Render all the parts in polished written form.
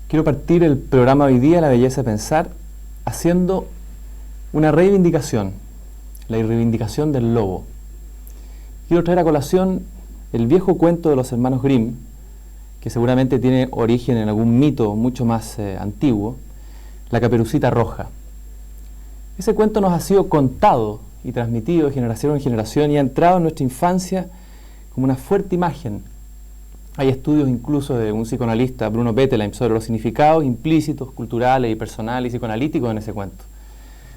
Quiero partir el programa hoy día, La Belleza de Pensar, haciendo una reivindicación, la reivindicación del lobo. Quiero traer a colación el viejo cuento de los hermanos Grimm, que seguramente tiene origen en algún mito mucho más antiguo, La Caperucita Roja. Ese cuento nos ha sido contado y transmitido de generación en generación y ha entrado en nuestra infancia como una fuerte imagen. Hay estudios incluso de un psicoanalista, Bruno Bettelheim, sobre los significados implícitos, culturales y personales y psicoanalíticos en ese cuento.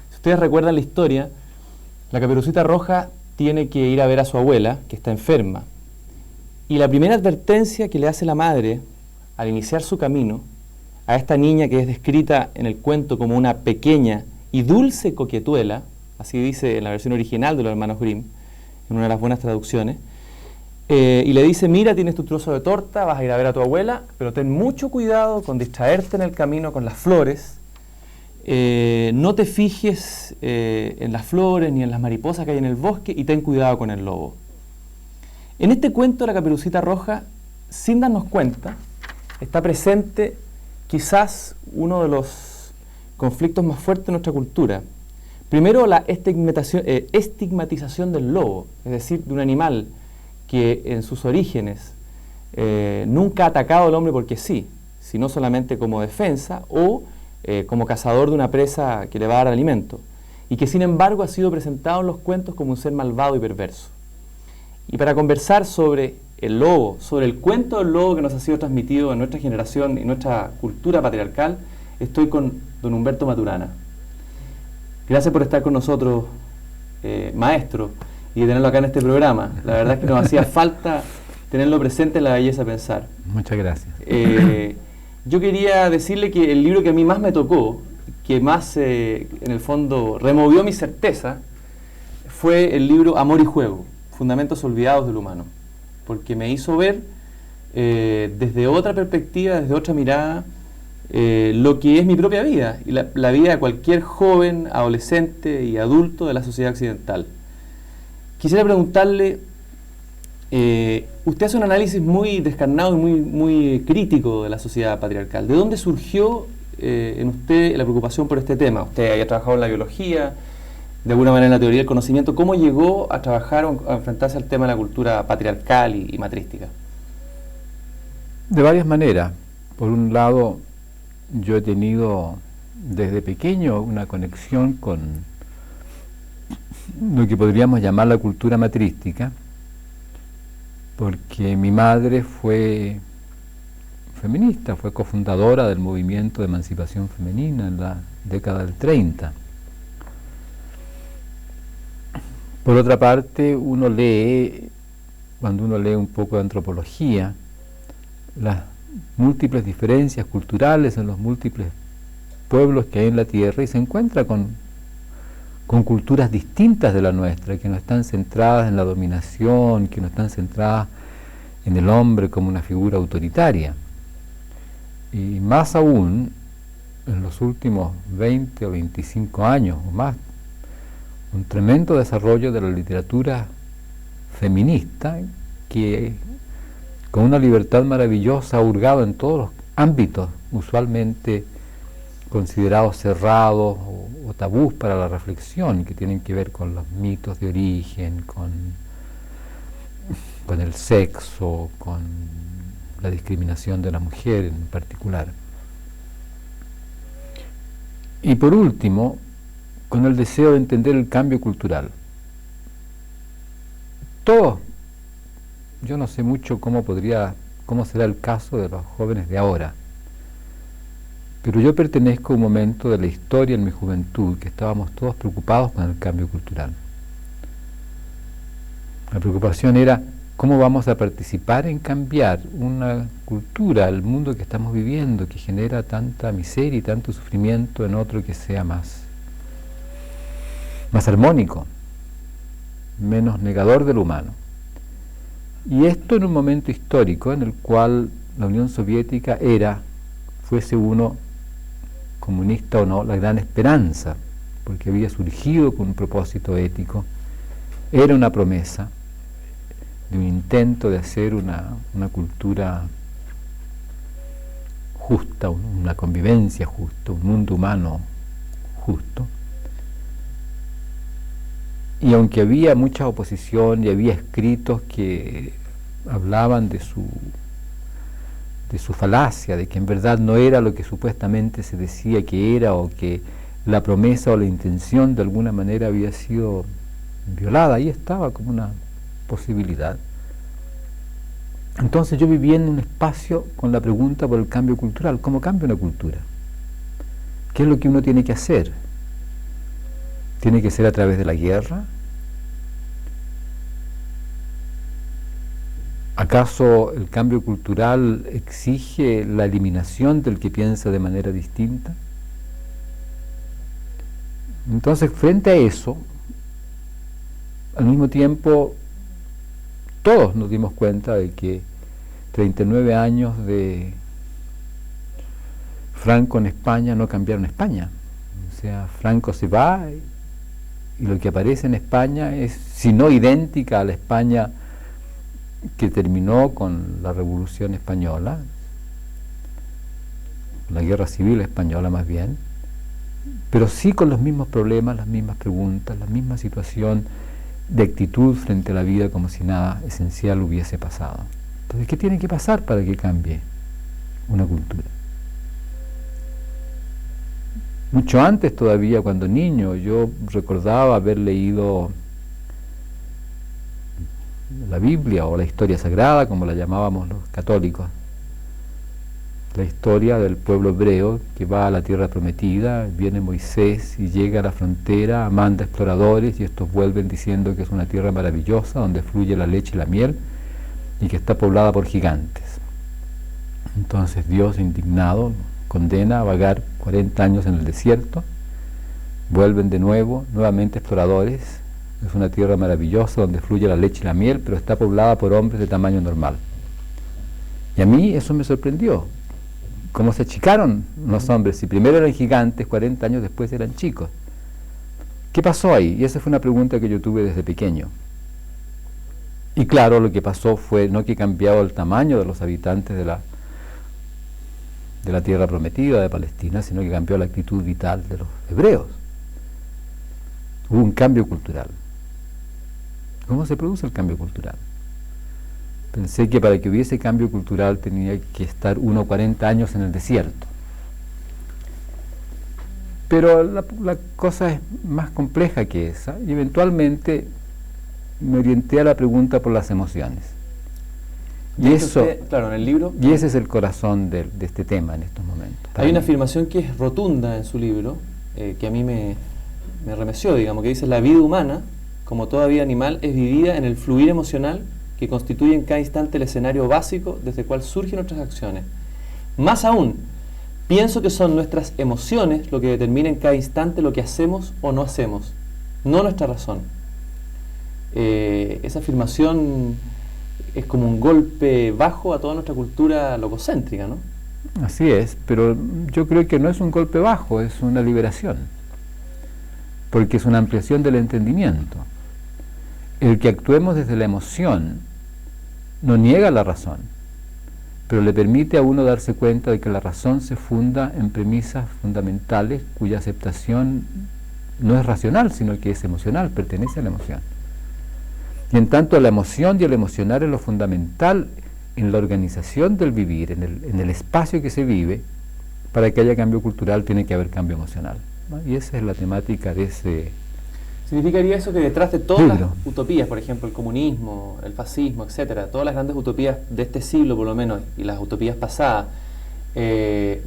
Si ustedes recuerdan la historia, la Caperucita Roja tiene que ir a ver a su abuela, que está enferma. Y la primera advertencia que le hace la madre al iniciar su camino a esta niña que es descrita en el cuento como una pequeña y dulce coquetuela, así dice en la versión original de los hermanos Grimm, en una de las buenas traducciones, y le dice: mira, tienes tu trozo de torta, vas a ir a ver a tu abuela, pero ten mucho cuidado con distraerte en el camino con las flores, no te fijes en las flores ni en las mariposas que hay en el bosque y ten cuidado con el lobo. En este cuento, la Caperucita Roja, sin darnos cuenta, está presente quizás uno de los conflictos más fuertes de nuestra cultura. Primero, la estigmatización del lobo, es decir, de un animal que en sus orígenes nunca ha atacado al hombre porque sí, sino solamente como defensa o como cazador de una presa que le va a dar alimento, y que sin embargo ha sido presentado en los cuentos como un ser malvado y perverso. Y para conversar sobre el lobo, sobre el cuento del lobo que nos ha sido transmitido en nuestra generación y nuestra cultura patriarcal, estoy con don Humberto Maturana. Gracias por estar con nosotros, maestro, y de tenerlo acá en este programa. La verdad es que nos hacía falta tenerlo presente en La Belleza de Pensar. Muchas gracias. Yo quería decirle que el libro que a mí más me tocó, que más en el fondo removió mi certeza, fue el libro Amor y Juego, Fundamentos Olvidados del Humano, porque me hizo ver desde otra perspectiva, desde otra mirada, lo que es mi propia vida y la vida de cualquier joven, adolescente y adulto de la sociedad occidental. Quisiera preguntarle, usted hace un análisis muy descarnado y muy crítico de la sociedad patriarcal. ¿De dónde surgió en usted la preocupación por este tema? Usted había trabajado en la biología, de alguna manera en la teoría del conocimiento. ¿Cómo llegó a trabajar o a enfrentarse al tema de la cultura patriarcal y matrística? De varias maneras. Por un lado, yo he tenido desde pequeño una conexión con lo que podríamos llamar la cultura matrística, porque mi madre fue feminista, fue cofundadora del movimiento de emancipación femenina en la década del 30. Por otra parte, cuando uno lee un poco de antropología, las múltiples diferencias culturales en los múltiples pueblos que hay en la Tierra, y se encuentra con culturas distintas de la nuestra, que no están centradas en la dominación, que no están centradas en el hombre como una figura autoritaria. Y más aún, en los últimos 20 o 25 años o más, un tremendo desarrollo de la literatura feminista que con una libertad maravillosa ha hurgado en todos los ámbitos usualmente considerados cerrados o tabús para la reflexión, que tienen que ver con los mitos de origen, con el sexo, con la discriminación de la mujer en particular. Y por último, con el deseo de entender el cambio cultural. Yo no sé mucho cómo será el caso de los jóvenes de ahora, pero yo pertenezco a un momento de la historia en mi juventud que estábamos todos preocupados con el cambio cultural. La preocupación era cómo vamos a participar en cambiar una cultura, el mundo que estamos viviendo, que genera tanta miseria y tanto sufrimiento, en otro que sea más armónico, menos negador del humano. Y esto en un momento histórico en el cual la Unión Soviética fuese uno comunista o no, la gran esperanza, porque había surgido con un propósito ético, era una promesa de un intento de hacer una cultura justa, una convivencia justa, un mundo humano justo. Y aunque había mucha oposición y había escritos que hablaban de su falacia, de que en verdad no era lo que supuestamente se decía que era, o que la promesa o la intención de alguna manera había sido violada, ahí estaba como una posibilidad. Entonces yo vivía en un espacio con la pregunta por el cambio cultural. ¿Cómo cambia una cultura? ¿Qué es lo que uno tiene que hacer? ¿Tiene que ser a través de la guerra? ¿Acaso el cambio cultural exige la eliminación del que piensa de manera distinta? Entonces, frente a eso, al mismo tiempo, todos nos dimos cuenta de que 39 años de Franco en España no cambiaron España. O sea, Franco se va y lo que aparece en España es, si no idéntica a la España que terminó con la Revolución Española, la Guerra Civil Española más bien, pero sí con los mismos problemas, las mismas preguntas, la misma situación de actitud frente a la vida como si nada esencial hubiese pasado. Entonces, ¿qué tiene que pasar para que cambie una cultura? Mucho antes todavía, cuando niño, yo recordaba haber leído la Biblia o la historia sagrada, como la llamábamos los católicos, la historia del pueblo hebreo que va a la tierra prometida. Viene Moisés y llega a la frontera, manda exploradores y estos vuelven diciendo que es una tierra maravillosa donde fluye la leche y la miel y que está poblada por gigantes. Entonces Dios, indignado, condena a vagar 40 años en el desierto. Vuelven de nuevo, nuevamente exploradores. Es una tierra maravillosa donde fluye la leche y la miel, pero está poblada por hombres de tamaño normal. Y a mí eso me sorprendió. ¿Cómo se achicaron los hombres? Si primero eran gigantes, 40 años después eran chicos. ¿Qué pasó ahí? Y esa fue una pregunta que yo tuve desde pequeño. Y claro, lo que pasó fue no que cambiaba el tamaño de los habitantes de la tierra prometida de Palestina, sino que cambió la actitud vital de los hebreos. Hubo un cambio cultural. ¿Cómo se produce el cambio cultural? Pensé que para que hubiese cambio cultural tenía que estar uno 40 años en el desierto. Pero la cosa es más compleja que esa, y eventualmente me orienté a la pregunta por las emociones. Y eso, usted, claro, en el libro, y ese es el corazón de este tema en estos momentos. Hay una afirmación que es rotunda en su libro, que a mí me remeció, digamos, que dice: la vida humana, como toda vida animal, es vivida en el fluir emocional que constituye en cada instante el escenario básico desde el cual surgen nuestras acciones. Más aún, pienso que son nuestras emociones lo que determina en cada instante lo que hacemos o no hacemos, no nuestra razón. Esa afirmación es como un golpe bajo a toda nuestra cultura logocéntrica, ¿no? Así es, pero yo creo que no es un golpe bajo, es una liberación, porque es una ampliación del entendimiento. El que actuemos desde la emoción no niega la razón, pero le permite a uno darse cuenta de que la razón se funda en premisas fundamentales cuya aceptación no es racional, sino que es emocional, pertenece a la emoción. Y en tanto la emoción y el emocionar es lo fundamental en la organización del vivir, en el espacio que se vive. Para que haya cambio cultural tiene que haber cambio emocional, ¿no? Y esa es la temática de ese... ¿Significaría eso que detrás de todas libro, las utopías, por ejemplo, el comunismo, el fascismo, etcétera, todas las grandes utopías de este siglo por lo menos, y las utopías pasadas,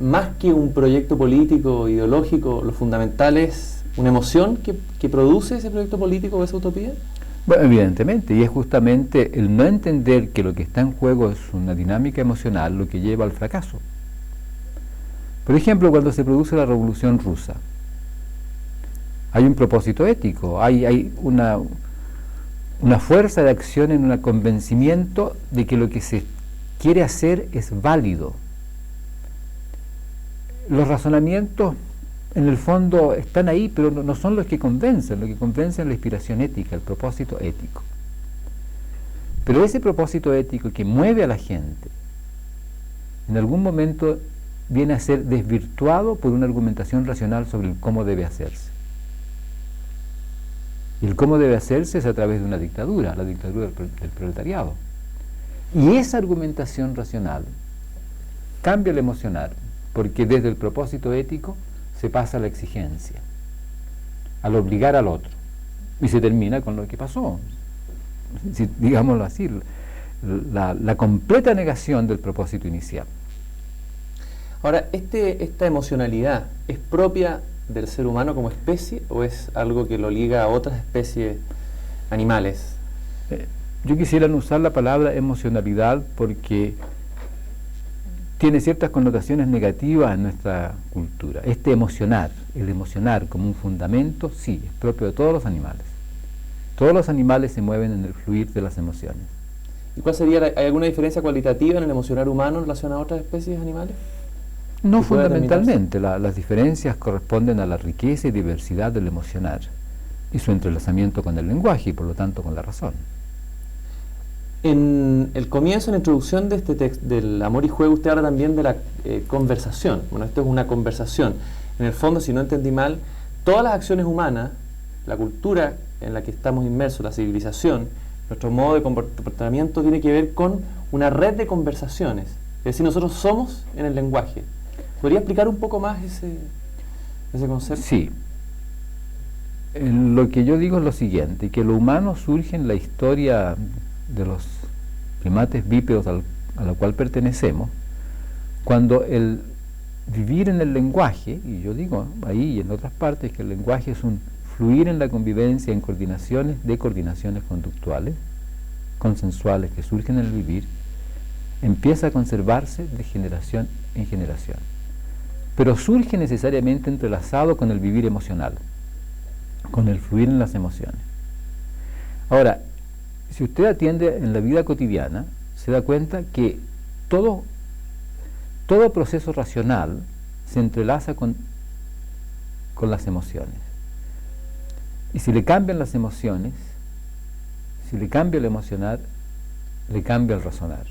más que un proyecto político, ideológico, lo fundamental es una emoción que produce ese proyecto político o esa utopía? Bueno, evidentemente, y es justamente el no entender que lo que está en juego es una dinámica emocional lo que lleva al fracaso. Por ejemplo, cuando se produce la Revolución Rusa, hay un propósito ético, hay una fuerza de acción en un convencimiento de que lo que se quiere hacer es válido. Los razonamientos en el fondo están ahí, pero no son los que convencen, lo que convence es la inspiración ética, el propósito ético. Pero ese propósito ético que mueve a la gente, en algún momento viene a ser desvirtuado por una argumentación racional sobre el cómo debe hacerse. Y el cómo debe hacerse es a través de una dictadura, la dictadura del proletariado. Y esa argumentación racional cambia el emocional, porque desde el propósito ético se pasa a la exigencia, al obligar al otro, y se termina con lo que pasó, digámoslo así, la completa negación del propósito inicial. Ahora, ¿esta emocionalidad es propia del ser humano como especie o es algo que lo liga a otras especies animales? Yo quisiera no usar la palabra emocionalidad porque tiene ciertas connotaciones negativas en nuestra cultura. El emocionar como un fundamento, sí, es propio de todos los animales. Todos los animales se mueven en el fluir de las emociones. ¿Y cuál sería, hay alguna diferencia cualitativa en el emocionar humano en relación a otras especies animales? No fundamentalmente, las diferencias corresponden a la riqueza y diversidad del emocionar y su entrelazamiento con el lenguaje y por lo tanto con la razón. En el comienzo, en la introducción de este texto, del amor y juego, usted habla también de la conversación. Bueno, esto es una conversación. En el fondo, si no entendí mal, todas las acciones humanas, la cultura en la que estamos inmersos, la civilización, nuestro modo de comportamiento tiene que ver con una red de conversaciones. Es decir, nosotros somos en el lenguaje. ¿Podría explicar un poco más ese concepto? Sí. Lo que yo digo es lo siguiente, que lo humano surge en la historia de los primates bípedos a la cual pertenecemos, cuando el vivir en el lenguaje, y yo digo ahí y en otras partes que el lenguaje es un fluir en la convivencia en coordinaciones conductuales, consensuales que surgen en el vivir, empieza a conservarse de generación en generación. Pero surge necesariamente entrelazado con el vivir emocional, con el fluir en las emociones. Ahora, si usted atiende en la vida cotidiana, se da cuenta que todo proceso racional se entrelaza con las emociones. Y si le cambian las emociones, si le cambia el emocionar, le cambia el razonar.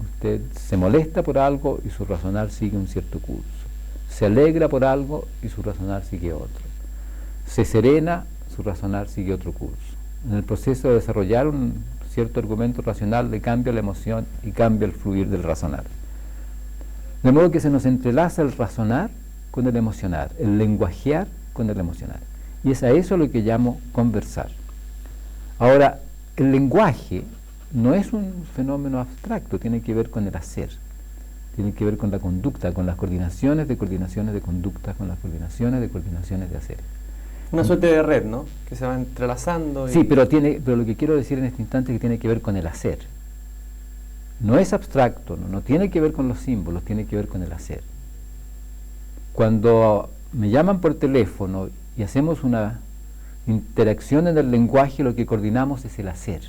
Usted se molesta por algo y su razonar sigue un cierto curso. Se alegra por algo y su razonar sigue otro. Se serena, su razonar sigue otro curso. En el proceso de desarrollar un cierto argumento racional le cambia la emoción y cambia el fluir del razonar. De modo que se nos entrelaza el razonar con el emocionar, el lenguajear con el emocionar. Y es a eso lo que llamo conversar. Ahora, el lenguaje no es un fenómeno abstracto, tiene que ver con el hacer, tiene que ver con la conducta, con las coordinaciones de conducta, con las coordinaciones de hacer. Una suerte de red, ¿no? Que se va entrelazando. Sí, pero lo que quiero decir en este instante es que tiene que ver con el hacer. No es abstracto, no tiene que ver con los símbolos, tiene que ver con el hacer. Cuando me llaman por teléfono y hacemos una interacción en el lenguaje, lo que coordinamos es el hacer.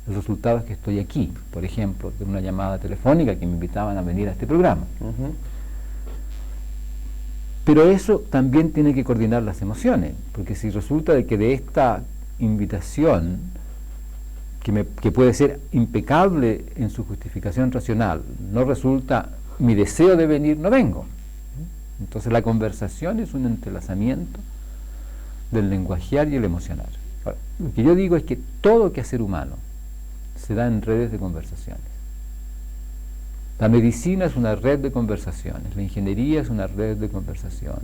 El resultado es que estoy aquí, por ejemplo, de una llamada telefónica que me invitaban a venir a este programa. Pero eso también tiene que coordinar las emociones, porque si resulta de que de esta invitación, que puede ser impecable en su justificación racional, no resulta mi deseo de venir, no vengo. Entonces la conversación es un entrelazamiento del lenguajear y el emocionar. Ahora, lo que yo digo es que todo quehacer humano se da en redes de conversaciones. La medicina es una red de conversaciones, la ingeniería es una red de conversaciones,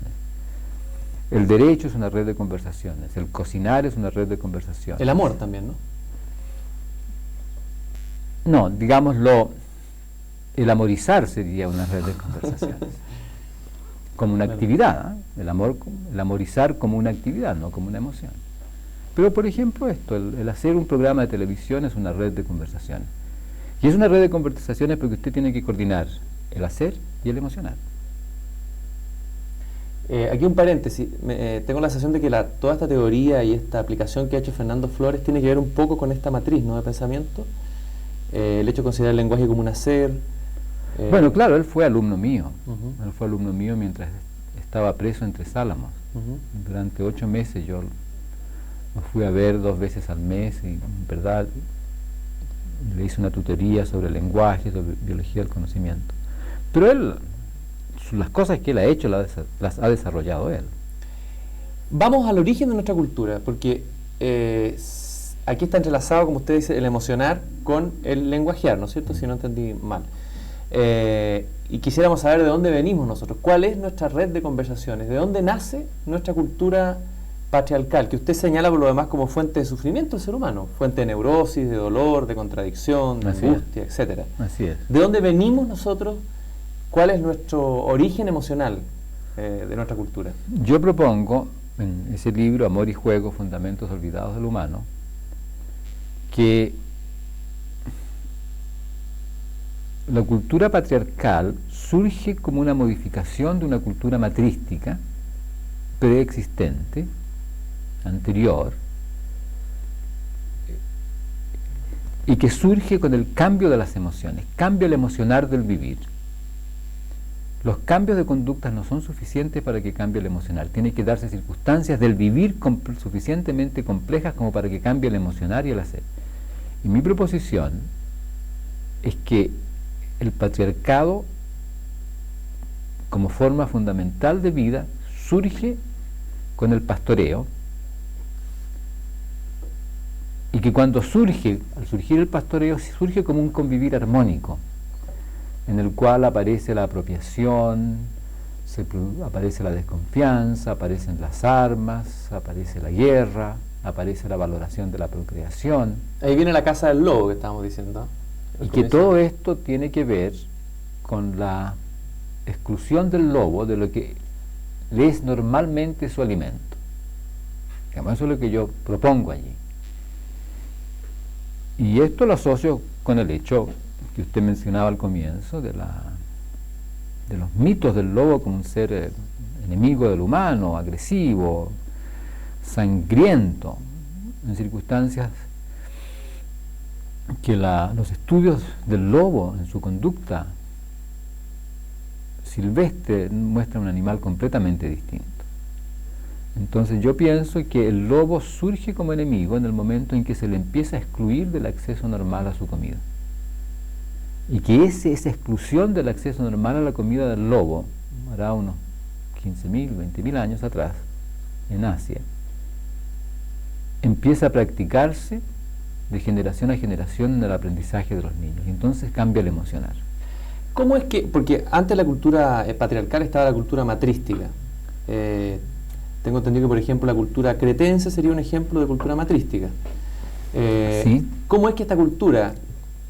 el derecho es una red de conversaciones, el cocinar es una red de conversaciones. El amor también, ¿no? No, digámoslo, el amorizar sería una red de conversaciones, como una actividad, ¿eh? El amorizar como una actividad, no como una emoción. Pero por ejemplo esto, el hacer un programa de televisión es una red de conversaciones. Y es una red de conversaciones porque usted tiene que coordinar el hacer y el emocionar. Aquí un paréntesis, tengo la sensación de que toda esta teoría y esta aplicación que ha hecho Fernando Flores tiene que ver un poco con esta matriz, ¿no?, de pensamiento, el hecho de considerar el lenguaje como un hacer. Bueno, claro, él fue alumno mío, él fue alumno mío mientras estaba preso en Tres Álamos. Durante 8 meses yo lo fui a ver 2 veces al mes y en verdad le hice una tutoría sobre el lenguaje, sobre biología del conocimiento. Pero él, las cosas que él ha hecho las ha desarrollado él. Vamos al origen de nuestra cultura, porque aquí está entrelazado, como usted dice, el emocionar con el lenguajear, ¿no es cierto? Si no entendí mal. Y quisiéramos saber de dónde venimos nosotros, cuál es nuestra red de conversaciones, de dónde nace nuestra cultura patriarcal, que usted señala por lo demás como fuente de sufrimiento del ser humano, fuente de neurosis, de dolor, de contradicción, de angustia, etcétera. Así es. ¿De dónde venimos nosotros? ¿Cuál es nuestro origen emocional de nuestra cultura? Yo propongo en ese libro, Amor y Juego, Fundamentos Olvidados del Humano, que la cultura patriarcal surge como una modificación de una cultura matrística preexistente, anterior, y que surge con el cambio de las emociones, cambia el emocionar del vivir. Los cambios de conductas no son suficientes para que cambie el emocionar, tiene que darse circunstancias del vivir suficientemente complejas como para que cambie el emocionar y el hacer. Y mi proposición es que el patriarcado, como forma fundamental de vida, surge con el pastoreo, y que cuando surge, al surgir el pastoreo, surge como un convivir armónico, en el cual aparece la apropiación, aparece la desconfianza, aparecen las armas, aparece la guerra, aparece la valoración de la procreación. Ahí viene la casa del lobo que estábamos diciendo. Y que todo esto tiene que ver con la exclusión del lobo de lo que le es normalmente su alimento. Digamos, eso es lo que yo propongo allí. Y esto lo asocio con el hecho que usted mencionaba al comienzo de los mitos del lobo como un ser enemigo del humano, agresivo, sangriento, en circunstancias que los estudios del lobo en su conducta silvestre muestran un animal completamente distinto. Entonces yo pienso que el lobo surge como enemigo en el momento en que se le empieza a excluir del acceso normal a su comida. Y que esa exclusión del acceso normal a la comida del lobo, hará unos 15.000, 20.000 años atrás, en Asia, empieza a practicarse de generación a generación en el aprendizaje de los niños. Y entonces cambia el emocionar. ¿Cómo es que, porque antes la cultura patriarcal estaba la cultura matrística? Tengo entendido que, por ejemplo, la cultura cretense sería un ejemplo de cultura matrística. ¿Sí? ¿Cómo es que esta cultura,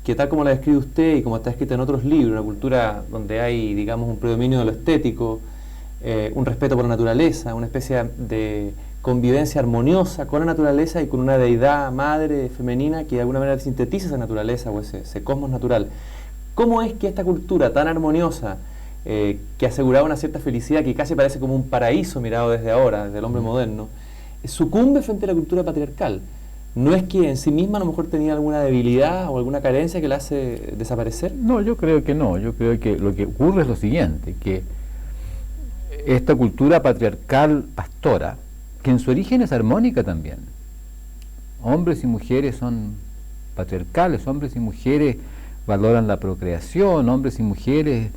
que tal como la describe usted y como está escrita en otros libros, una cultura donde hay, digamos, un predominio de lo estético, un respeto por la naturaleza, una especie de convivencia armoniosa con la naturaleza y con una deidad madre femenina que de alguna manera sintetiza esa naturaleza o ese cosmos natural? ¿Cómo es que esta cultura tan armoniosa, que aseguraba una cierta felicidad, que casi parece como un paraíso mirado desde ahora, desde el hombre moderno, sucumbe frente a la cultura patriarcal? ¿No es que en sí misma a lo mejor tenía alguna debilidad o alguna carencia que la hace desaparecer? No, yo creo que no. Yo creo que lo que ocurre es lo siguiente, que esta cultura patriarcal pastora, que en su origen es armónica también, hombres y mujeres son patriarcales, hombres y mujeres valoran la procreación, hombres y mujeres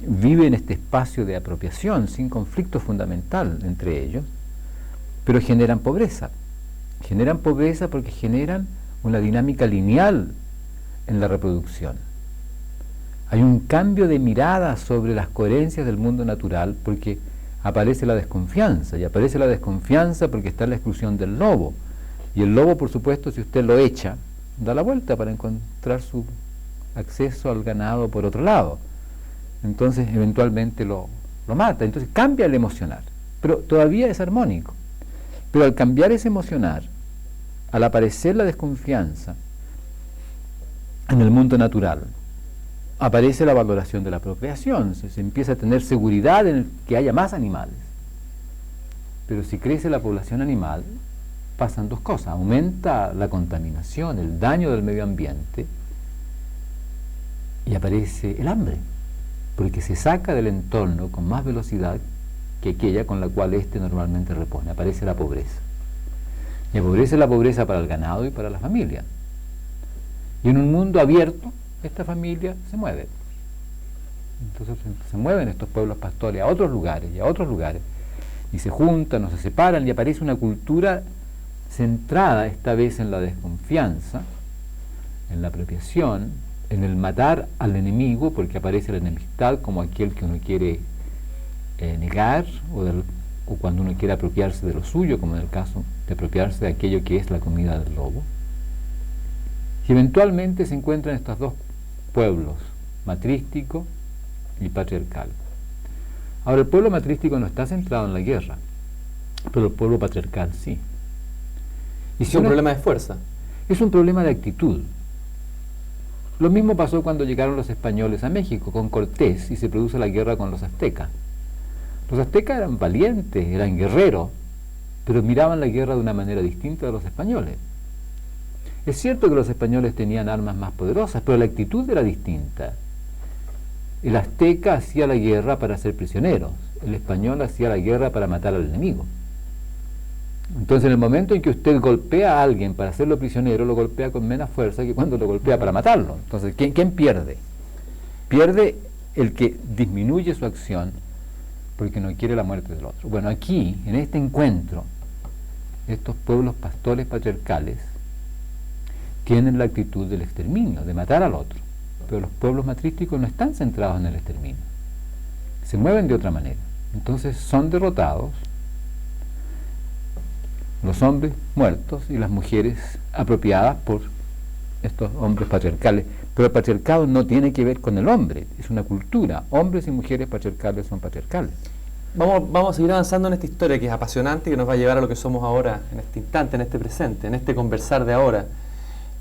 viven este espacio de apropiación sin conflicto fundamental entre ellos, pero generan pobreza. Generan pobreza porque generan una dinámica lineal en la reproducción. Hay un cambio de mirada sobre las coherencias del mundo natural porque aparece la desconfianza, y aparece la desconfianza porque está la exclusión del lobo. Y el lobo, por supuesto, si usted lo echa, da la vuelta para encontrar su acceso al ganado por otro lado. Entonces eventualmente lo mata. Entonces cambia el emocionar, pero todavía es armónico. Pero al cambiar ese emocionar, al aparecer la desconfianza en el mundo natural, aparece la valoración de la procreación, se empieza a tener seguridad en que haya más animales. Pero si crece la población animal, pasan dos cosas: aumenta la contaminación, el daño del medio ambiente, y aparece el hambre, porque se saca del entorno con más velocidad que aquella con la cual éste normalmente repone. Aparece la pobreza. Y aparece la pobreza para el ganado y para la familia. Y en un mundo abierto, esta familia se mueve. Entonces se mueven estos pueblos pastores a otros lugares y a otros lugares, y se juntan o se separan, y aparece una cultura centrada esta vez en la desconfianza, en la apropiación, en el matar al enemigo, porque aparece la enemistad como aquel que uno quiere negar, o cuando uno quiere apropiarse de lo suyo, como en el caso de apropiarse de aquello que es la comida del lobo. Y eventualmente se encuentran estos dos pueblos, matrístico y patriarcal. Ahora, el pueblo matrístico no está centrado en la guerra, pero el pueblo patriarcal sí. Y si es un problema de fuerza. Es un problema de actitud. Lo mismo pasó cuando llegaron los españoles a México con Cortés y se produce la guerra con los aztecas. Los aztecas eran valientes, eran guerreros, pero miraban la guerra de una manera distinta de los españoles. Es cierto que los españoles tenían armas más poderosas, pero la actitud era distinta. El azteca hacía la guerra para ser prisioneros, el español hacía la guerra para matar al enemigo. Entonces, en el momento en que usted golpea a alguien para hacerlo prisionero, lo golpea con menos fuerza que cuando lo golpea para matarlo. Entonces, ¿quién pierde? Pierde el que disminuye su acción porque no quiere la muerte del otro. Bueno, aquí, en este encuentro, estos pueblos pastores patriarcales tienen la actitud del exterminio, de matar al otro. Pero los pueblos matrísticos no están centrados en el exterminio. Se mueven de otra manera. Entonces son derrotados los hombres muertos y las mujeres apropiadas por estos hombres patriarcales. Pero el patriarcado no tiene que ver con el hombre, es una cultura. Hombres y mujeres patriarcales son patriarcales. Vamos a seguir avanzando en esta historia que es apasionante y que nos va a llevar a lo que somos ahora, en este instante, en este presente, en este conversar de ahora.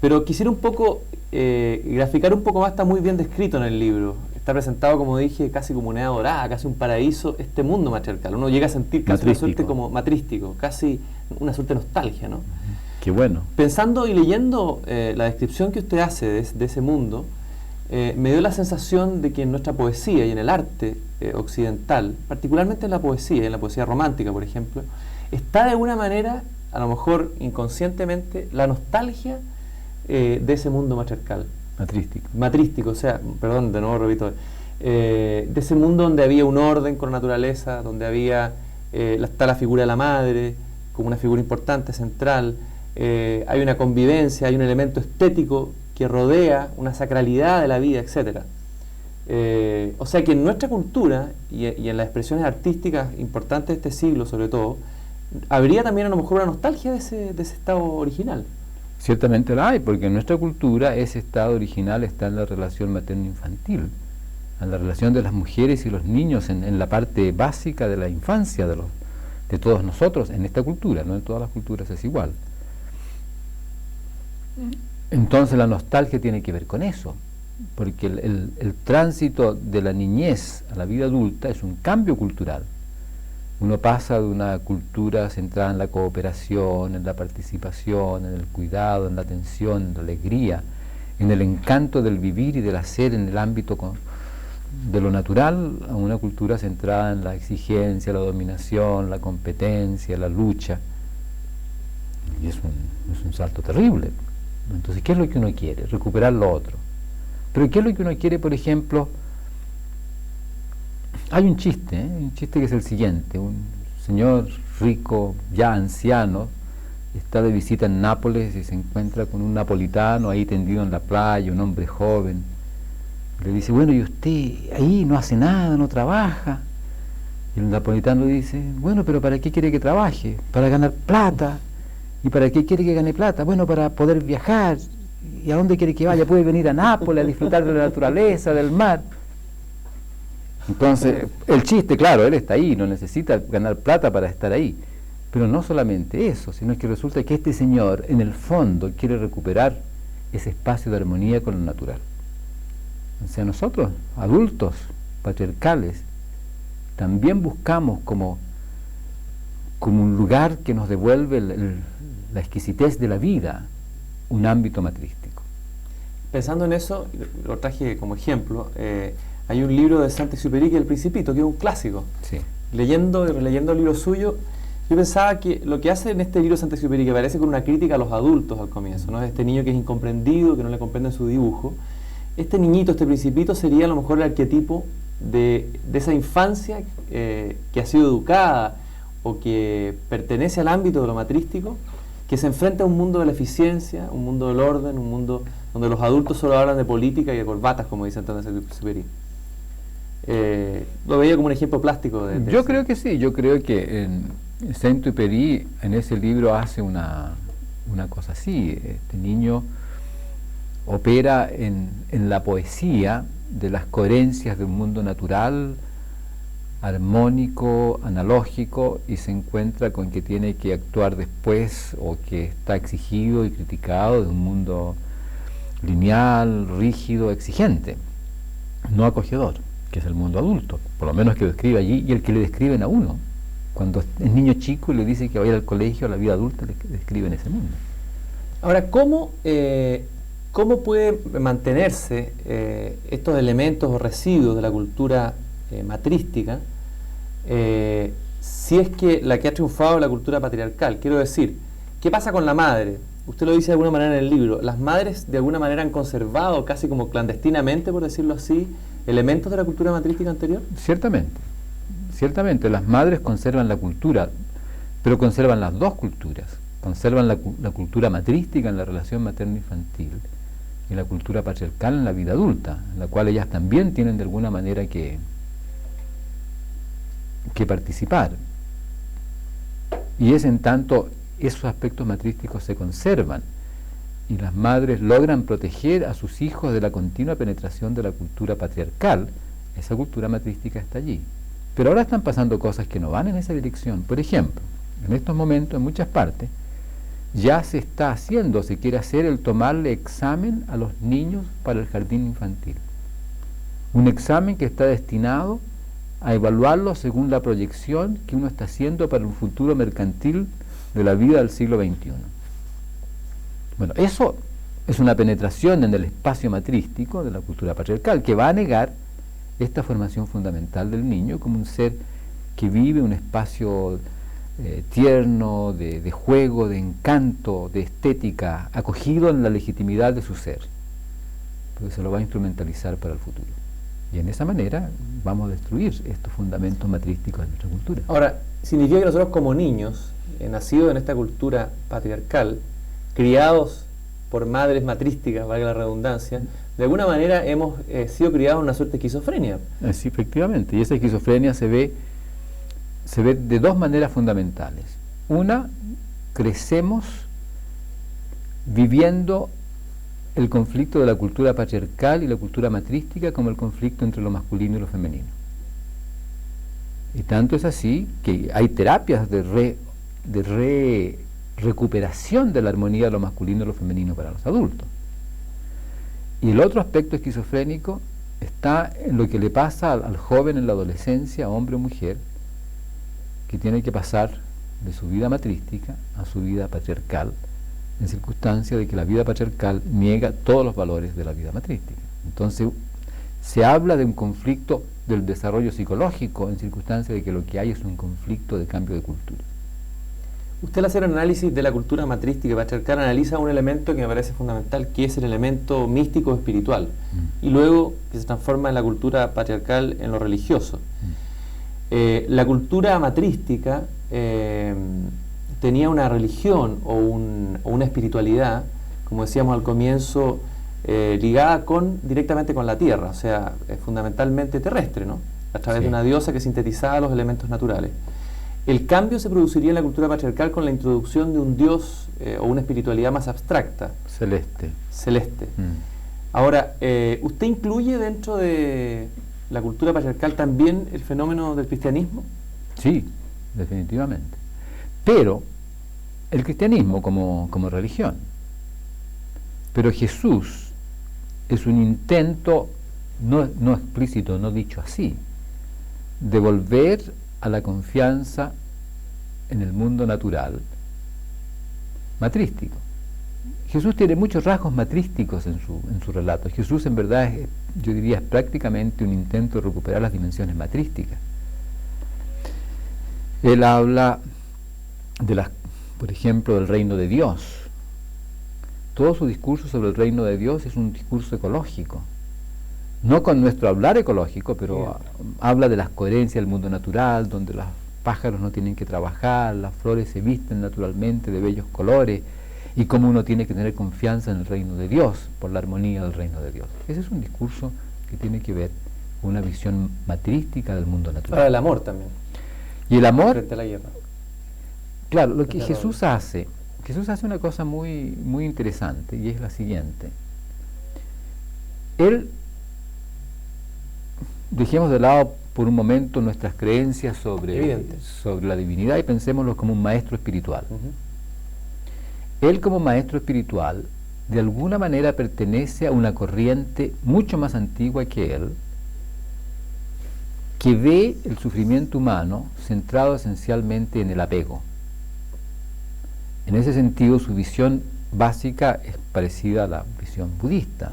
Pero quisiera un poco graficar un poco más, está muy bien descrito en el libro. Está presentado, como dije, casi como una dorada, casi un paraíso, este mundo matriarcal. Uno llega a sentir casi una suerte como matrístico, casi una suerte de nostalgia, ¿no? Qué bueno. Pensando y leyendo la descripción que usted hace de ese mundo, me dio la sensación de que en nuestra poesía y en el arte occidental, particularmente en la poesía romántica, por ejemplo, está de alguna manera, a lo mejor inconscientemente, la nostalgia de ese mundo matriarcal. Matrístico, o sea, perdón, de nuevo repito, de ese mundo donde había un orden con la naturaleza, donde había, está la figura de la madre como una figura importante, central, hay una convivencia, hay un elemento estético que rodea una sacralidad de la vida, etc. O sea que en nuestra cultura y en las expresiones artísticas importantes de este siglo sobre todo, habría también a lo mejor una nostalgia de ese estado original. Ciertamente la hay, porque en nuestra cultura ese estado original está en la relación materno-infantil, en la relación de las mujeres y los niños en la parte básica de la infancia de todos nosotros, en esta cultura, no en todas las culturas es igual. Entonces la nostalgia tiene que ver con eso, porque el tránsito de la niñez a la vida adulta es un cambio cultural. Uno pasa de una cultura centrada en la cooperación, en la participación, en el cuidado, en la atención, en la alegría, en el encanto del vivir y del hacer en el ámbito de lo natural, a una cultura centrada en la exigencia, la dominación, la competencia, la lucha. Y es un salto terrible. Entonces, ¿qué es lo que uno quiere? Recuperar lo otro. Pero ¿qué es lo que uno quiere, por ejemplo? Hay un chiste que es el siguiente. Un señor rico, ya anciano, está de visita en Nápoles y se encuentra con un napolitano ahí tendido en la playa, un hombre joven. Le dice, bueno, ¿y usted ahí no hace nada, no trabaja? Y el napolitano dice, bueno, pero ¿para qué quiere que trabaje? Para ganar plata. ¿Y para qué quiere que gane plata? Bueno, para poder viajar. ¿Y a dónde quiere que vaya? Puede venir a Nápoles a disfrutar de la naturaleza, del mar. Entonces, el chiste, claro, él está ahí, no necesita ganar plata para estar ahí. Pero no solamente eso, sino que resulta que este señor, en el fondo, quiere recuperar ese espacio de armonía con lo natural. O sea, nosotros, adultos, patriarcales, también buscamos como un lugar que nos devuelve la exquisitez de la vida, un ámbito matrístico. Pensando en eso, lo traje como ejemplo, hay un libro de Saint-Exupéry que es El Principito, que es un clásico. Sí. Leyendo y releyendo el libro suyo, yo pensaba que lo que hace en este libro Saint-Exupéry, que parece con una crítica a los adultos al comienzo, ¿no? Este niño que es incomprendido, que no le comprenden su dibujo, este niñito, este Principito, sería a lo mejor el arquetipo de esa infancia que ha sido educada o que pertenece al ámbito de lo matrístico, que se enfrenta a un mundo de la eficiencia, un mundo del orden, un mundo donde los adultos solo hablan de política y de corbatas, como dice Antonio Exupéry. Lo veía como un ejemplo plástico de yo creo que sí, yo creo que en Saint-Exupéry en ese libro hace una cosa así. Este niño opera en la poesía de las coherencias de un mundo natural, armónico, analógico, y se encuentra con que tiene que actuar después, o que está exigido y criticado de un mundo lineal, rígido, exigente, no acogedor, que es el mundo adulto, por lo menos que lo describe allí, y el que le describen a uno. Cuando es niño chico y le dice que va a ir al colegio, a la vida adulta, le describen ese mundo. Ahora, ¿cómo puede mantenerse estos elementos o residuos de la cultura matrística si es que la que ha triunfado es la cultura patriarcal? Quiero decir, ¿qué pasa con la madre? Usted lo dice de alguna manera en el libro. ¿Las madres de alguna manera han conservado, casi como clandestinamente, por decirlo así, elementos de la cultura matrística anterior? Ciertamente, las madres conservan la cultura, pero conservan las dos culturas. Conservan la cultura matrística en la relación materno-infantil y la cultura patriarcal en la vida adulta, en la cual ellas también tienen de alguna manera que participar. Y es en tanto esos aspectos matrísticos se conservan y las madres logran proteger a sus hijos de la continua penetración de la cultura patriarcal, esa cultura matrística está allí. Pero ahora están pasando cosas que no van en esa dirección. Por ejemplo, en estos momentos, en muchas partes, ya se está haciendo, se quiere hacer el tomarle examen a los niños para el jardín infantil. Un examen que está destinado a evaluarlo según la proyección que uno está haciendo para un futuro mercantil de la vida del siglo XXI. Bueno, eso es una penetración en el espacio matrístico de la cultura patriarcal que va a negar esta formación fundamental del niño como un ser que vive un espacio tierno, de juego, de encanto, de estética, acogido en la legitimidad de su ser, porque se lo va a instrumentalizar para el futuro. Y en esa manera vamos a destruir estos fundamentos matrísticos de nuestra cultura. Ahora, significa que nosotros como niños, nacidos en esta cultura patriarcal, criados por madres matrísticas, valga la redundancia, de alguna manera hemos sido criados en una suerte de esquizofrenia. Sí, efectivamente, y esa esquizofrenia se ve de dos maneras fundamentales. Una, crecemos viviendo el conflicto de la cultura patriarcal y la cultura matrística como el conflicto entre lo masculino y lo femenino. Y tanto es así que hay terapias de recuperación de la armonía de lo masculino y lo femenino para los adultos. Y el otro aspecto esquizofrénico está en lo que le pasa al joven en la adolescencia, hombre o mujer, que tiene que pasar de su vida matrística a su vida patriarcal, en circunstancia de que la vida patriarcal niega todos los valores de la vida matrística. Entonces, se habla de un conflicto del desarrollo psicológico en circunstancia de que lo que hay es un conflicto de cambio de cultura. Usted al hacer un análisis de la cultura matrística y patriarcal analiza un elemento que me parece fundamental, que es el elemento místico espiritual, y luego que se transforma en la cultura patriarcal en lo religioso. La cultura matrística tenía una religión o una espiritualidad, como decíamos al comienzo, ligada directamente con la tierra, o sea, fundamentalmente terrestre, ¿no? A través de una diosa que sintetizaba los elementos naturales. El cambio se produciría en la cultura patriarcal con la introducción de un dios o una espiritualidad más abstracta. Celeste. Ahora, ¿usted incluye dentro de la cultura patriarcal también el fenómeno del cristianismo? Sí, definitivamente. Pero el cristianismo como religión. Pero Jesús es un intento, no explícito, no dicho así, de volver a la confianza en el mundo natural matrístico. Jesús tiene muchos rasgos matrísticos en su relato. Jesús en verdad yo diría es prácticamente un intento de recuperar las dimensiones matrísticas. Él habla por ejemplo, del reino de Dios. Todo su discurso sobre el reino de Dios es un discurso ecológico, no con nuestro hablar ecológico, pero Bien. habla de las coherencias del mundo natural, donde los pájaros no tienen que trabajar, las flores se visten naturalmente de bellos colores, y cómo uno tiene que tener confianza en el reino de Dios, por la armonía del reino de Dios. Ese es un discurso que tiene que ver con una visión matrística del mundo natural. Habla del amor también, Y el amor, frente a la guerra. claro, lo que Frente al Jesús hace una cosa muy, muy interesante, y es la siguiente. Él, dejemos de lado por un momento nuestras creencias Evidente. sobre la divinidad y pensémoslo como un maestro espiritual. Ujú. Él, como maestro espiritual, de alguna manera pertenece a una corriente mucho más antigua que él, que ve el sufrimiento humano centrado esencialmente en el apego. En ese sentido, su visión básica es parecida a la visión budista,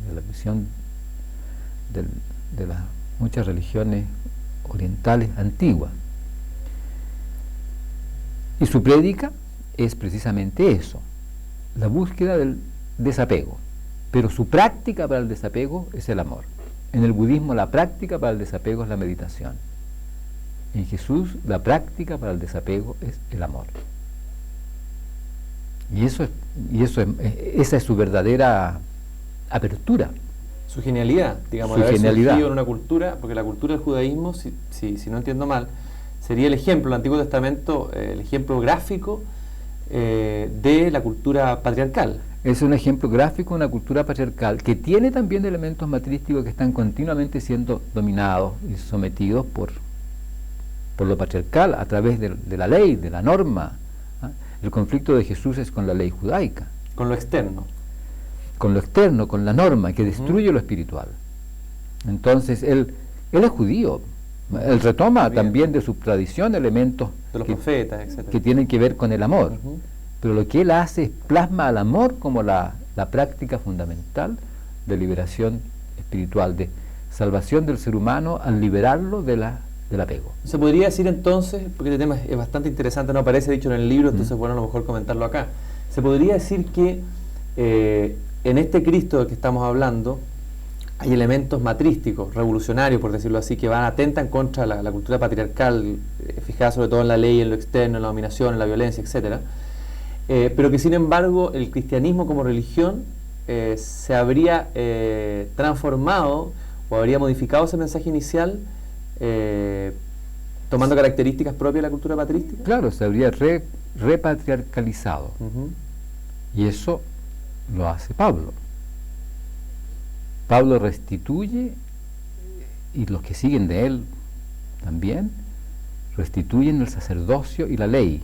de la visión de las muchas religiones orientales antiguas. Y su prédica es precisamente eso, la búsqueda del desapego. Pero su práctica para el desapego es el amor. En el budismo la práctica para el desapego es la meditación. En Jesús la práctica para el desapego es el amor. Y esa es su verdadera apertura. Su genialidad, digamos, Su de haber genialidad. surgido en una cultura, porque la cultura del judaísmo, si no entiendo mal, sería el ejemplo, el Antiguo Testamento, el ejemplo gráfico de la cultura patriarcal. Es un ejemplo gráfico de una cultura patriarcal que tiene también elementos matrísticos que están continuamente siendo dominados y sometidos por lo patriarcal a través de la ley, de la norma. ¿Ah? El conflicto de Jesús es con la ley judaica, Con lo externo. con lo externo, con la norma que destruye lo espiritual. Entonces él es judío, él retoma Bien. también de su tradición elementos De los profetas, etc. que tienen que ver con el amor. Ujú. Pero lo que él hace es plasma al amor como la práctica fundamental de liberación espiritual, de salvación del ser humano al liberarlo del apego. Se podría decir entonces, porque este tema es bastante interesante, no aparece dicho en el libro, entonces bueno, a lo mejor comentarlo acá. Se podría decir que en este Cristo del que estamos hablando hay elementos matrísticos, revolucionarios, por decirlo así, que atentan contra la cultura patriarcal, fijada sobre todo en la ley, en lo externo, en la dominación, en la violencia, etcétera. Pero que sin embargo el cristianismo como religión se habría transformado o habría modificado ese mensaje inicial tomando características propias de la cultura patrística. Claro, se habría repatriarcalizado. Ujú. Y eso lo hace Pablo. Pablo restituye, y los que siguen de él también, restituyen el sacerdocio y la ley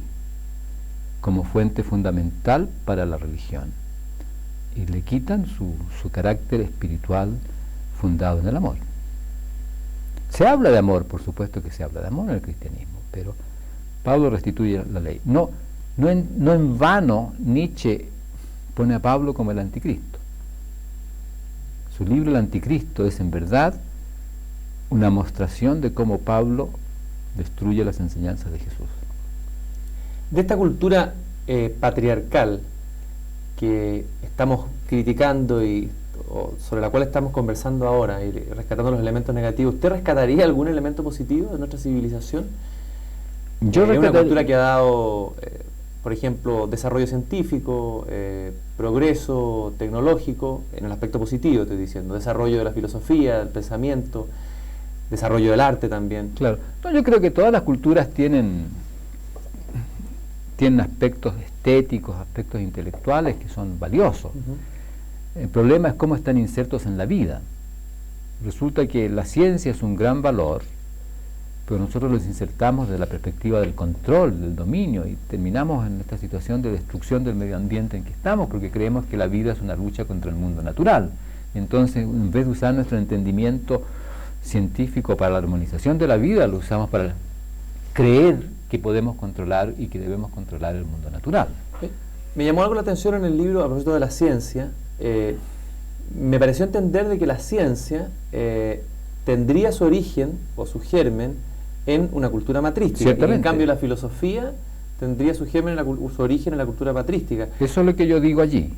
como fuente fundamental para la religión. Y le quitan su carácter espiritual fundado en el amor. Se habla de amor, por supuesto que se habla de amor en el cristianismo, pero Pablo restituye la ley. No en vano Nietzsche pone a Pablo como el anticristo. Su libro El Anticristo es en verdad una mostración de cómo Pablo destruye las enseñanzas de Jesús. De esta cultura patriarcal que estamos criticando o sobre la cual estamos conversando ahora y rescatando los elementos negativos, ¿usted rescataría algún elemento positivo de nuestra civilización? Yo Una cultura que ha dado, por ejemplo, desarrollo científico, progreso tecnológico, en el aspecto positivo estoy diciendo, desarrollo de la filosofía, del pensamiento, desarrollo del arte también. Claro. No, yo creo que todas las culturas tienen aspectos estéticos, aspectos intelectuales que son valiosos. Uh-huh. El problema es cómo están insertos en la vida. Resulta que la ciencia es un gran valor, pero nosotros los insertamos desde la perspectiva del control, del dominio, y terminamos en esta situación de destrucción del medio ambiente en que estamos, porque creemos que la vida es una lucha contra el mundo natural. Y entonces, en vez de usar nuestro entendimiento científico para la armonización de la vida, lo usamos para creer que podemos controlar y que debemos controlar el mundo natural. Me llamó algo la atención en el libro a propósito de la ciencia. Me pareció entender de que la ciencia tendría su origen o su germen en una cultura matrística. Y en cambio la filosofía tendría su germen, su origen en la cultura patrística. Eso es lo que yo digo allí.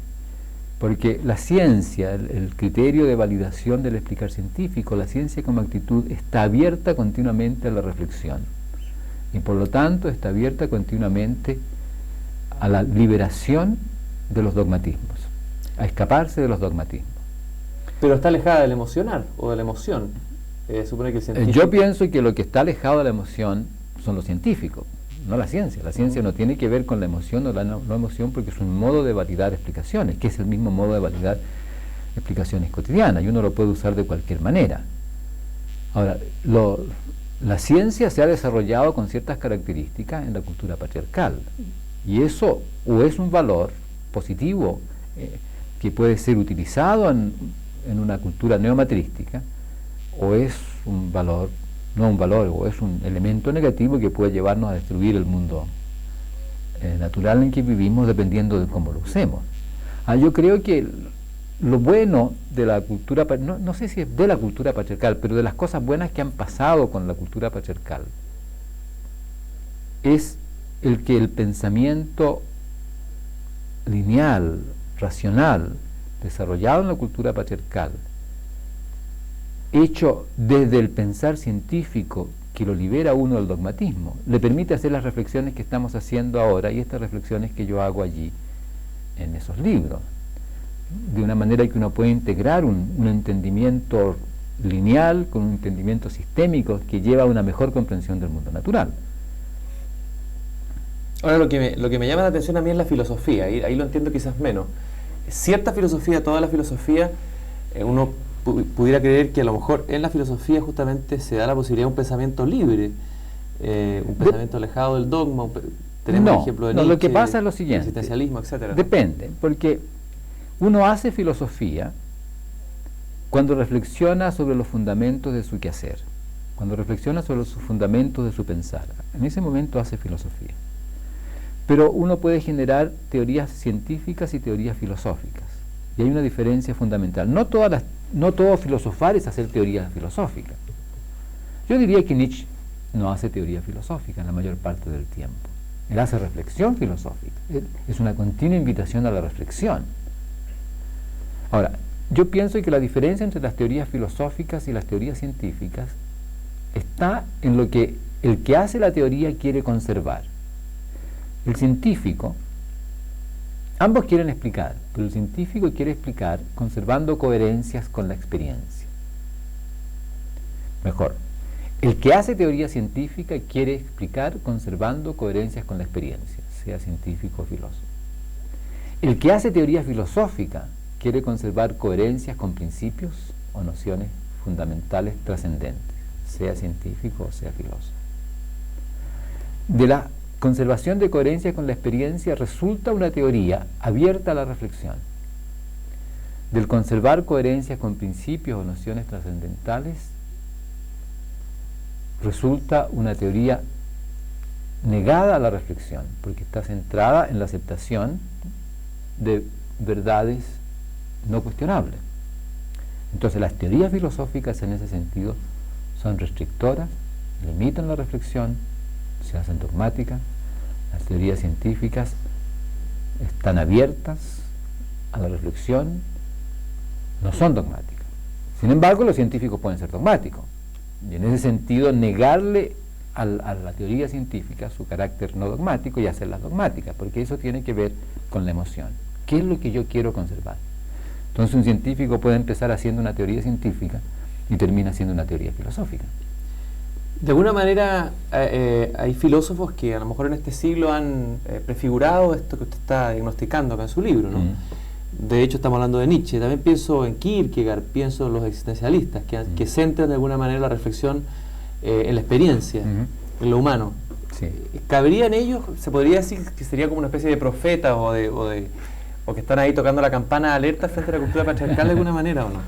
Porque la ciencia, el criterio de validación del explicar científico, la ciencia como actitud está abierta continuamente a la reflexión y por lo tanto está abierta continuamente a la liberación de los dogmatismos, a escaparse de los dogmatismos. Pero está alejada del emocionar o de la emoción. Supone que el científico... Yo pienso que lo que está alejado de la emoción son los científicos, no la ciencia. La ciencia no tiene que ver con la emoción o la no emoción, porque es un modo de validar explicaciones, que es el mismo modo de validar explicaciones cotidianas, y uno lo puede usar de cualquier manera. Ahora, la ciencia se ha desarrollado con ciertas características en la cultura patriarcal, y eso o es un valor positivo que puede ser utilizado en una cultura neomatrística, o es un valor, no un valor, o es un elemento negativo que puede llevarnos a destruir el mundo natural en que vivimos, dependiendo de cómo lo usemos. Yo creo que lo bueno de la cultura, no sé si es de la cultura patriarcal, pero de las cosas buenas que han pasado con la cultura patriarcal, es el que el pensamiento lineal, racional, desarrollado en la cultura patriarcal, hecho desde el pensar científico que lo libera a uno del dogmatismo, le permite hacer las reflexiones que estamos haciendo ahora y estas reflexiones que yo hago allí en esos libros, de una manera que uno puede integrar un entendimiento lineal con un entendimiento sistémico que lleva a una mejor comprensión del mundo natural. Ahora, lo que me llama la atención a mí es la filosofía, ahí lo entiendo quizás menos. Cierta filosofía, toda la filosofía, uno pudiera creer que a lo mejor en la filosofía justamente se da la posibilidad de un pensamiento libre, un pensamiento alejado del dogma. Tenemos el ejemplo de Nietzsche, lo que pasa es lo siguiente, existencialismo, etcétera. Depende, porque uno hace filosofía cuando reflexiona sobre los fundamentos de su quehacer, cuando reflexiona sobre los fundamentos de su pensar. En ese momento hace filosofía. Pero uno puede generar teorías científicas y teorías filosóficas. Y hay una diferencia fundamental. No todo filosofar es hacer teoría filosófica. Yo diría que Nietzsche no hace teoría filosófica en la mayor parte del tiempo. Él hace reflexión filosófica. Es una continua invitación a la reflexión. Ahora, yo pienso que la diferencia entre las teorías filosóficas y las teorías científicas está en lo que el que hace la teoría quiere conservar. El científico, ambos quieren explicar, pero el científico quiere explicar conservando coherencias con la experiencia. Mejor, el que hace teoría científica quiere explicar conservando coherencias con la experiencia, sea científico o filósofo. El que hace teoría filosófica quiere conservar coherencias con principios o nociones fundamentales trascendentes, sea científico o sea filósofo. De la conservación de coherencia con la experiencia resulta una teoría abierta a la reflexión. Del conservar coherencia con principios o nociones trascendentales resulta una teoría negada a la reflexión, porque está centrada en la aceptación de verdades no cuestionables. Entonces las teorías filosóficas en ese sentido son restrictoras, limitan la reflexión, se hacen dogmáticas. Las teorías científicas están abiertas a la reflexión, no son dogmáticas. Sin embargo, los científicos pueden ser dogmáticos. Y en ese sentido, negarle a la teoría científica su carácter no dogmático y hacerlas dogmáticas, porque eso tiene que ver con la emoción. ¿Qué es lo que yo quiero conservar? Entonces un científico puede empezar haciendo una teoría científica y termina siendo una teoría filosófica. De alguna manera hay filósofos que a lo mejor en este siglo han prefigurado esto que usted está diagnosticando acá en su libro, ¿no? De hecho estamos hablando de Nietzsche, también pienso en Kierkegaard, pienso en los existencialistas que centran de alguna manera la reflexión en la experiencia, en lo humano. Sí. ¿Cabría en ellos? ¿Se podría decir que sería como una especie de profeta o que están ahí tocando la campana alerta frente a la cultura patriarcal de alguna manera o no?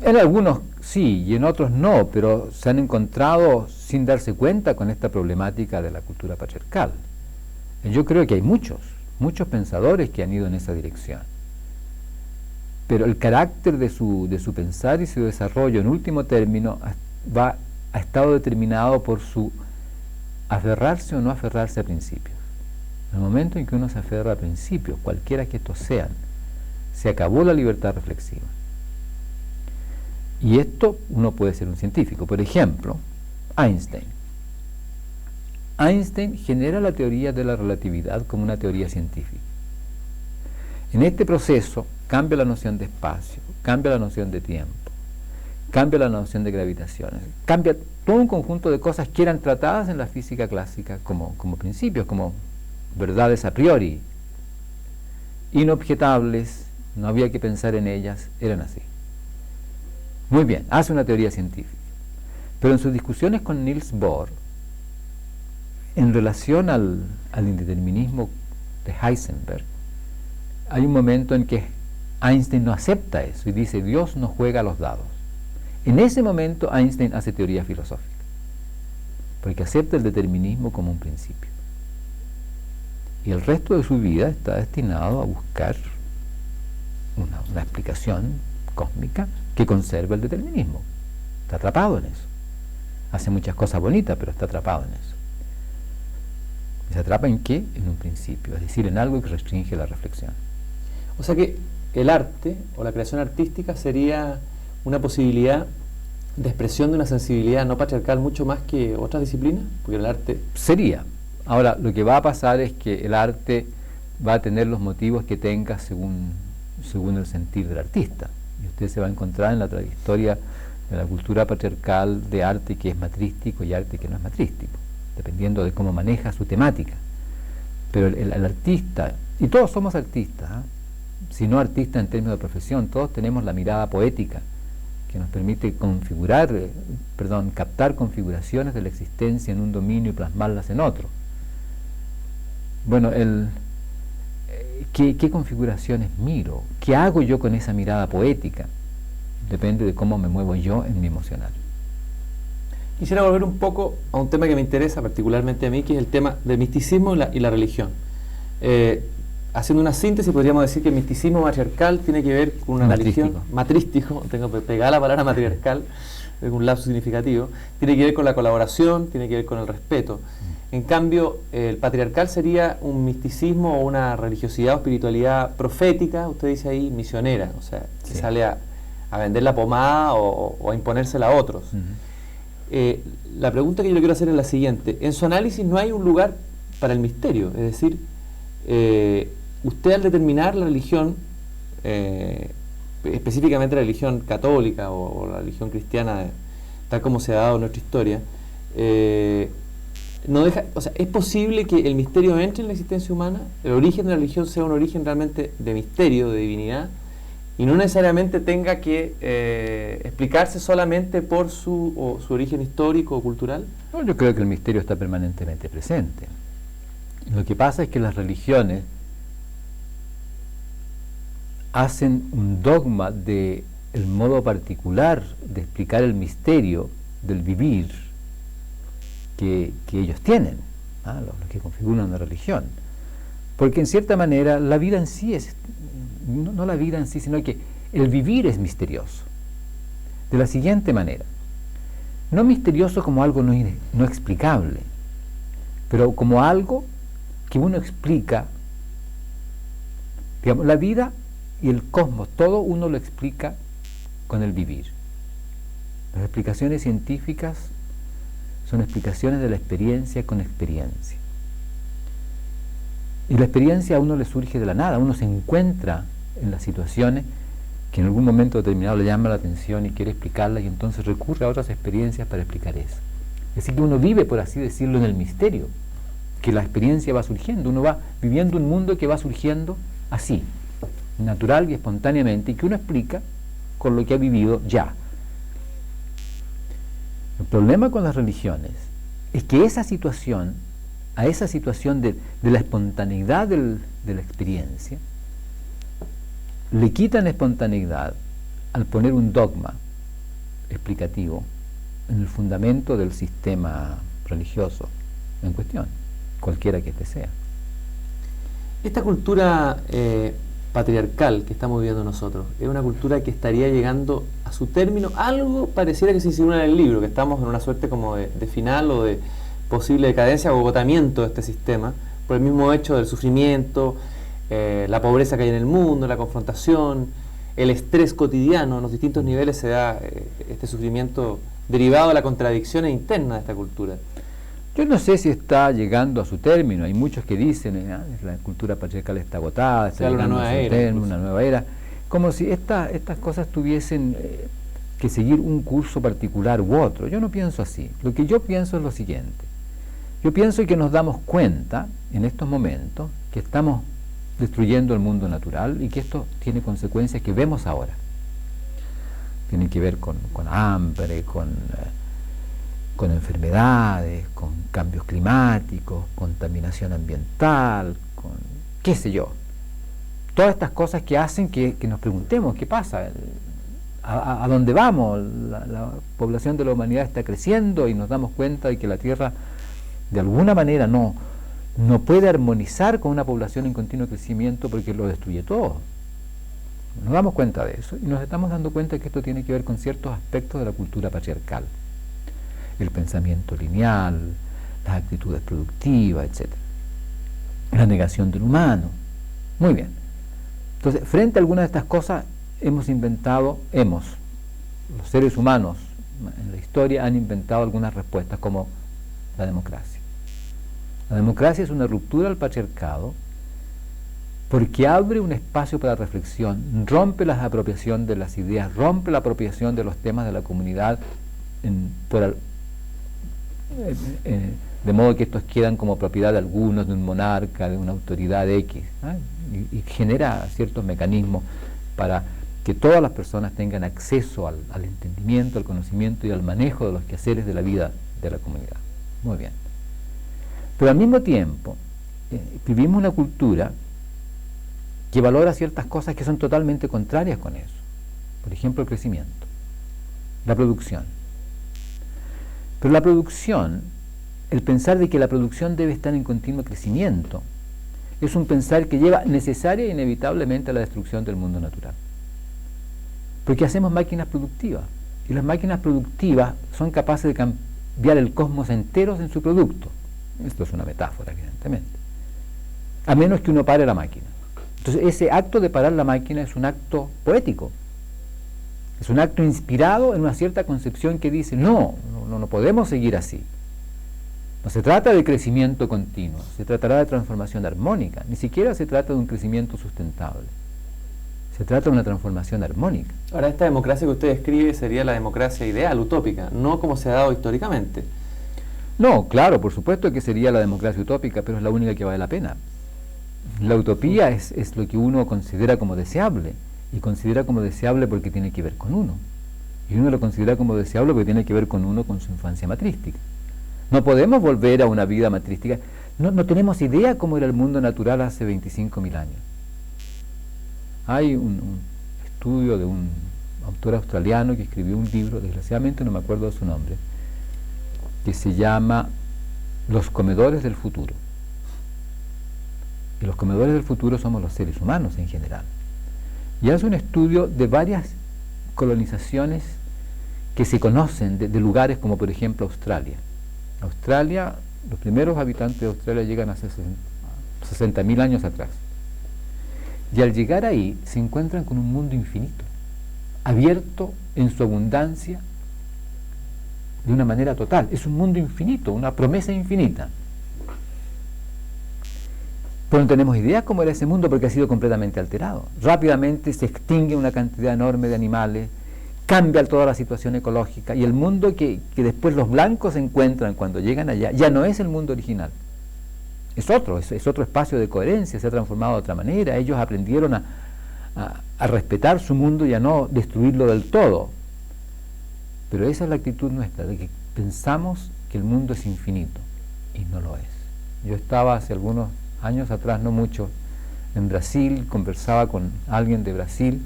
En algunos sí y en otros no, pero se han encontrado sin darse cuenta con esta problemática de la cultura patriarcal. Yo creo que hay muchos pensadores que han ido en esa dirección. Pero el carácter de su pensar y su desarrollo, en último término, ha estado determinado por su aferrarse o no aferrarse a principios. En el momento en que uno se aferra a principios, cualquiera que estos sean, Se acabó la libertad reflexiva. Y esto uno puede ser un científico. Por ejemplo, Einstein. Einstein genera la teoría de la relatividad como una teoría científica. En este proceso cambia la noción de espacio, cambia la noción de tiempo, cambia la noción de gravitación, cambia todo un conjunto de cosas que eran tratadas en la física clásica como principios, como verdades a priori, inobjetables, no había que pensar en ellas, eran así. Muy bien, hace una teoría científica. Pero en sus discusiones con Niels Bohr, en relación al indeterminismo de Heisenberg, hay un momento en que Einstein no acepta eso y dice: Dios no juega a los dados. En ese momento Einstein hace teoría filosófica, porque acepta el determinismo como un principio. Y el resto de su vida está destinado a buscar una explicación cósmica que conserve el determinismo. Está atrapado en eso. Hace muchas cosas bonitas, pero está atrapado en eso. ¿Y se atrapa en qué? En un principio, es decir, en algo que restringe la reflexión. O sea que el arte o la creación artística sería una posibilidad de expresión de una sensibilidad no patriarcal mucho más que otras disciplinas, porque el arte... Sería. Ahora, lo que va a pasar es que el arte va a tener los motivos que tenga según el sentir del artista. Y usted se va a encontrar en la trayectoria de la cultura patriarcal de arte que es matrístico y arte que no es matrístico, dependiendo de cómo maneja su temática. Pero el artista, y todos somos artistas, ¿eh? Si no artistas en términos de profesión, todos tenemos la mirada poética que nos permite captar configuraciones de la existencia en un dominio y plasmarlas en otro. Bueno, ¿qué configuraciones miro? ¿Qué hago yo con esa mirada poética? Depende de cómo me muevo yo en mi emocional. Quisiera volver un poco a un tema que me interesa particularmente a mí, que es el tema del misticismo y la religión. Haciendo una síntesis, podríamos decir que el misticismo matriarcal tiene que ver con una religión matrístico, tengo pegada la palabra matriarcal, es un lapso significativo, tiene que ver con la colaboración, tiene que ver con el respeto. En cambio, el patriarcal sería un misticismo o una religiosidad o espiritualidad profética, usted dice ahí, misionera, o sea, que sale a vender la pomada o a imponérsela a otros. La pregunta que yo le quiero hacer es la siguiente: en su análisis no hay un lugar para el misterio, es decir, usted al determinar la religión, específicamente la religión católica o la religión cristiana, tal como se ha dado en nuestra historia, no deja, o sea, ¿es posible que el misterio entre en la existencia humana? ¿El origen de la religión sea un origen realmente de misterio, de divinidad, y no necesariamente tenga que explicarse solamente por su origen histórico o cultural? No, yo creo que el misterio está permanentemente presente. Lo que pasa es que las religiones hacen un dogma del modo particular de explicar el misterio del vivir que ellos tienen, los que configuran una religión. Porque en cierta manera la vida en sí es, no la vida en sí, sino que el vivir es misterioso. De la siguiente manera: no misterioso como algo no explicable, pero como algo que uno explica. Digamos, la vida y el cosmos, todo uno lo explica con el vivir. Las explicaciones científicas son explicaciones de la experiencia con experiencia. Y la experiencia a uno le surge de la nada, uno se encuentra en las situaciones que en algún momento determinado le llama la atención y quiere explicarlas, y entonces recurre a otras experiencias para explicar eso. Es decir, que uno vive, por así decirlo, en el misterio, que la experiencia va surgiendo, uno va viviendo un mundo que va surgiendo así, natural y espontáneamente, y que uno explica con lo que ha vivido ya. El problema con las religiones es que a esa situación de la espontaneidad de la experiencia, le quitan espontaneidad al poner un dogma explicativo en el fundamento del sistema religioso en cuestión, cualquiera que este sea. Esta cultura patriarcal que estamos viviendo nosotros es una cultura que estaría llegando a su término. Algo pareciera que se insinúa en el libro, que estamos en una suerte como de final o de posible decadencia o agotamiento de este sistema por el mismo hecho del sufrimiento. la pobreza que hay en el mundo, la confrontación, el estrés cotidiano, en los distintos niveles se da este sufrimiento derivado de la contradicción interna de esta cultura. Yo no sé si está llegando a su término. Hay muchos que dicen la cultura patriarcal está agotada, está llegando a su término, una nueva era, como si estas cosas tuviesen que seguir un curso particular u otro. Yo no pienso así. Lo que yo pienso es lo siguiente. Yo pienso que nos damos cuenta en estos momentos que estamos destruyendo el mundo natural y que esto tiene consecuencias que vemos ahora. Tienen que ver con hambre, con enfermedades, con cambios climáticos, contaminación ambiental, con qué sé yo. Todas estas cosas que hacen que nos preguntemos qué pasa, a dónde vamos. La población de la humanidad está creciendo y nos damos cuenta de que la Tierra de alguna manera no puede armonizar con una población en continuo crecimiento porque lo destruye todo. Nos damos cuenta de eso y nos estamos dando cuenta que esto tiene que ver con ciertos aspectos de la cultura patriarcal. El pensamiento lineal, las actitudes productivas, etc. La negación del humano. Muy bien. Entonces, frente a algunas de estas cosas, los seres humanos en la historia han inventado algunas respuestas como la democracia. La democracia es una ruptura al patriarcado porque abre un espacio para reflexión, rompe la apropiación de las ideas, rompe la apropiación de los temas de la comunidad de modo que estos quedan como propiedad de algunos, de un monarca, de una autoridad X, y genera ciertos mecanismos para que todas las personas tengan acceso al entendimiento, al conocimiento y al manejo de los quehaceres de la vida de la comunidad. Muy bien. Pero al mismo tiempo, vivimos una cultura que valora ciertas cosas que son totalmente contrarias con eso. Por ejemplo, el crecimiento, la producción. Pero la producción, el pensar de que la producción debe estar en continuo crecimiento, es un pensar que lleva necesaria e inevitablemente a la destrucción del mundo natural. Porque hacemos máquinas productivas, y las máquinas productivas son capaces de cambiar el cosmos enteros en su producto. Esto es una metáfora, evidentemente. A menos que uno pare la máquina. Entonces, ese acto de parar la máquina es un acto poético. Es un acto inspirado en una cierta concepción que dice, no podemos seguir así. No se trata de crecimiento continuo, se tratará de transformación armónica. Ni siquiera se trata de un crecimiento sustentable. Se trata de una transformación armónica. Ahora, esta democracia que usted describe sería la democracia ideal, utópica, no como se ha dado históricamente. No, claro, por supuesto que sería la democracia utópica, pero es la única que vale la pena. La utopía es lo que uno considera como deseable, y considera como deseable porque tiene que ver con uno. Y uno lo considera como deseable porque tiene que ver con uno, con su infancia matrística. No podemos volver a una vida matrística. No tenemos idea cómo era el mundo natural hace 25.000 años. Hay un estudio de un autor australiano que escribió un libro, desgraciadamente no me acuerdo de su nombre, que se llama Los comedores del futuro. Y los comedores del futuro somos los seres humanos en general. Y hace un estudio de varias colonizaciones que se conocen de lugares como por ejemplo Australia. Australia, los primeros habitantes de Australia llegan hace 60.000 años atrás. Y al llegar ahí se encuentran con un mundo infinito, abierto en su abundancia de una manera total. Es un mundo infinito, una promesa infinita. Pero no tenemos idea cómo era ese mundo porque ha sido completamente alterado. Rápidamente se extingue una cantidad enorme de animales, cambia toda la situación ecológica y el mundo que después los blancos encuentran cuando llegan allá ya no es el mundo original. Es otro espacio de coherencia, se ha transformado de otra manera. Ellos aprendieron a respetar su mundo y a no destruirlo del todo. Pero esa es la actitud nuestra, de que pensamos que el mundo es infinito y no lo es. Yo estaba hace algunos años atrás, no mucho, en Brasil, conversaba con alguien de Brasil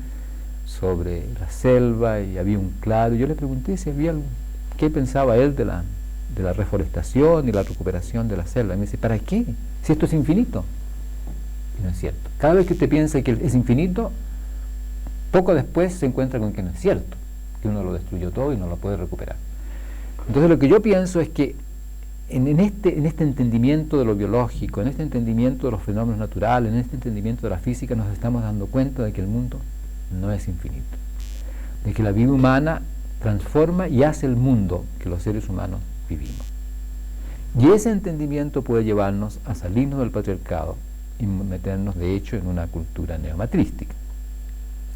sobre la selva y había un claro. Yo le pregunté si había qué pensaba él de la reforestación y la recuperación de la selva. Y me dice, ¿para qué? Si esto es infinito. Y no es cierto. Cada vez que usted piensa que es infinito, poco después se encuentra con que no es cierto, que uno lo destruyó todo y no lo puede recuperar. Entonces lo que yo pienso es que en este entendimiento de lo biológico, en este entendimiento de los fenómenos naturales, en este entendimiento de la física, nos estamos dando cuenta de que el mundo no es infinito, de que la vida humana transforma y hace el mundo que los seres humanos vivimos. Y ese entendimiento puede llevarnos a salirnos del patriarcado y meternos de hecho en una cultura neomatrística.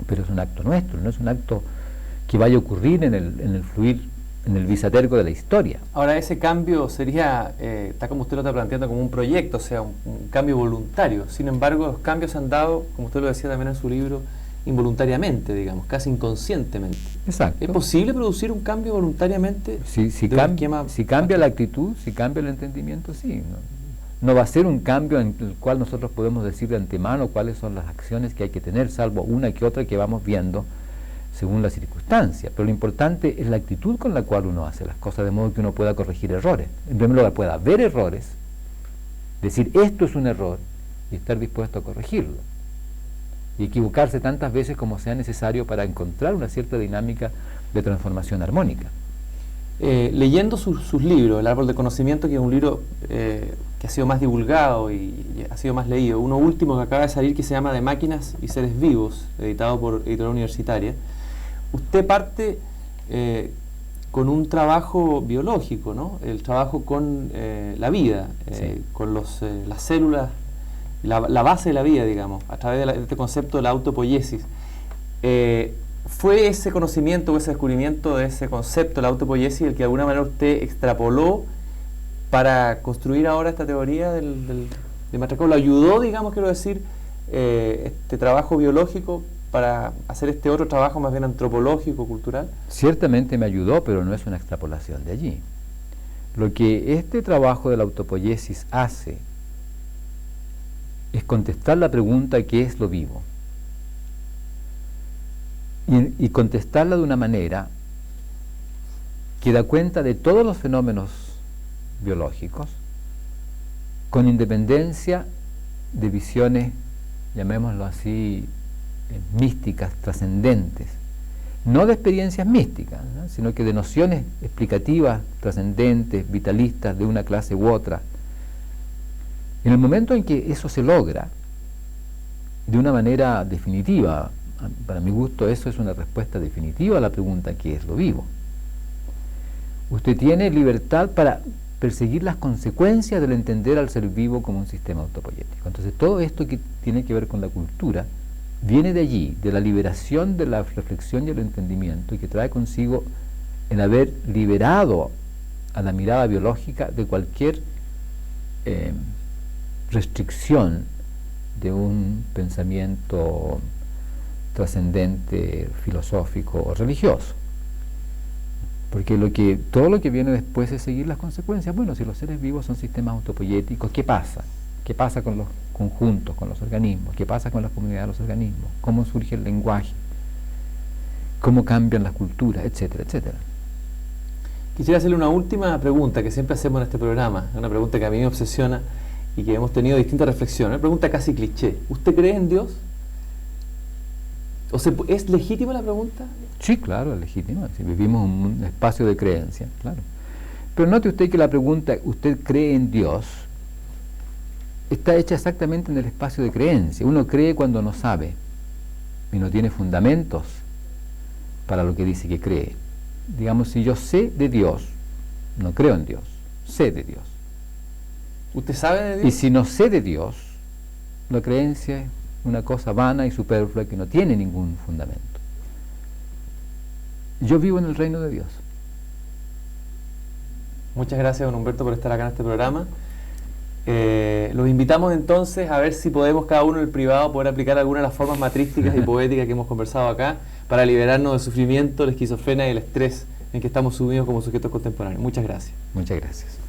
Pero es un acto nuestro, no es un acto que vaya a ocurrir en el fluir, en el bisatergo de la historia. Ahora, ese cambio sería, está como usted lo está planteando, como un proyecto, o sea, un cambio voluntario. Sin embargo, los cambios se han dado, como usted lo decía también en su libro, involuntariamente, digamos, casi inconscientemente. Exacto. ¿Es posible producir un cambio voluntariamente? Si cambia la actitud, si cambia el entendimiento, sí. No va a ser un cambio en el cual nosotros podemos decir de antemano cuáles son las acciones que hay que tener, salvo una que otra que vamos viendo según la circunstancia. Pero lo importante es la actitud con la cual uno hace las cosas, de modo que uno pueda corregir errores. En primer lugar, pueda ver errores, decir esto es un error y estar dispuesto a corregirlo. Y equivocarse tantas veces como sea necesario para encontrar una cierta dinámica de transformación armónica. Leyendo sus libros, El Árbol del Conocimiento, que es un libro que ha sido más divulgado y ha sido más leído, uno último que acaba de salir que se llama De Máquinas y Seres Vivos, editado por Editorial Universitaria, usted parte con un trabajo biológico, ¿no? El trabajo con la vida, Sí. con las células, la base de la vida, digamos, a través de este concepto de la autopoiesis. ¿Fue ese conocimiento o ese descubrimiento de ese concepto, la autopoiesis, el que de alguna manera usted extrapoló para construir ahora esta teoría de Matriarcado? ¿Lo ayudó, digamos, quiero decir, este trabajo biológico para hacer este otro trabajo más bien antropológico, cultural? Ciertamente me ayudó, pero no es una extrapolación de allí. Lo que este trabajo de la autopoiesis hace es contestar la pregunta ¿qué es lo vivo? Y contestarla de una manera que da cuenta de todos los fenómenos biológicos, con independencia de visiones, llamémoslo así, místicas, trascendentes, no de experiencias místicas, ¿no? Sino que de nociones explicativas, trascendentes, vitalistas de una clase u otra. En el momento en que eso se logra de una manera definitiva, para mi gusto eso es una respuesta definitiva a la pregunta ¿qué es lo vivo? Usted tiene libertad para perseguir las consecuencias del entender al ser vivo como un sistema autopoyético. Entonces todo esto que tiene que ver con la cultura viene de allí, de la liberación de la reflexión y el entendimiento, y que trae consigo el haber liberado a la mirada biológica de cualquier restricción de un pensamiento trascendente, filosófico o religioso. Porque todo lo que viene después es seguir las consecuencias. Bueno, si los seres vivos son sistemas autopoyéticos, ¿qué pasa? ¿Qué pasa con los conjuntos, con los organismos? ¿Qué pasa con las comunidades de los organismos? ¿Cómo surge el lenguaje? ¿Cómo cambian las culturas? Etcétera, etcétera. Quisiera hacerle una última pregunta que siempre hacemos en este programa, una pregunta que a mí me obsesiona y que hemos tenido distintas reflexiones, una pregunta casi cliché. ¿Usted cree en Dios? ¿Es legítima la pregunta? Sí, claro, es legítimo. Si vivimos en un espacio de creencia, claro. Pero note usted que la pregunta, ¿usted cree en Dios?, está hecha exactamente en el espacio de creencia. Uno cree cuando no sabe y no tiene fundamentos para lo que dice que cree. Digamos, si yo sé de Dios, no creo en Dios, sé de Dios. ¿Usted sabe de Dios? Y si no sé de Dios, la creencia es una cosa vana y superflua que no tiene ningún fundamento. Yo vivo en el reino de Dios. Muchas gracias, don Humberto, por estar acá en este programa. Los invitamos entonces a ver si podemos cada uno en el privado poder aplicar alguna de las formas matrísticas y poéticas que hemos conversado acá para liberarnos del sufrimiento, la esquizofrenia y el estrés en que estamos sumidos como sujetos contemporáneos. Muchas gracias. Muchas gracias.